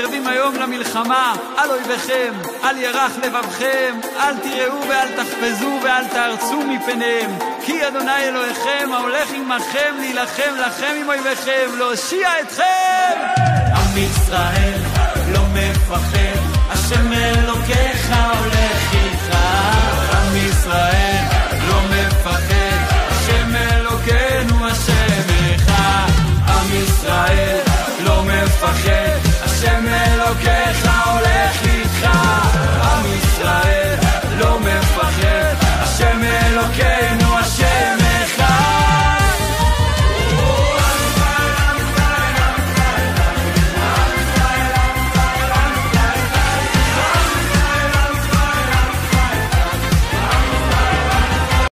קרבים היום למלחמה, על אויביכם, אל ירח לבבכם, אל תיראו ואל תחפזו ואל תארצו מפניהם, כי אדוני אלוהיכם ההולך עמכם להילחם לכם עם אויביכם, להושיע אתכם. עם ישראל לא מפחד, השם אלוקיך הולך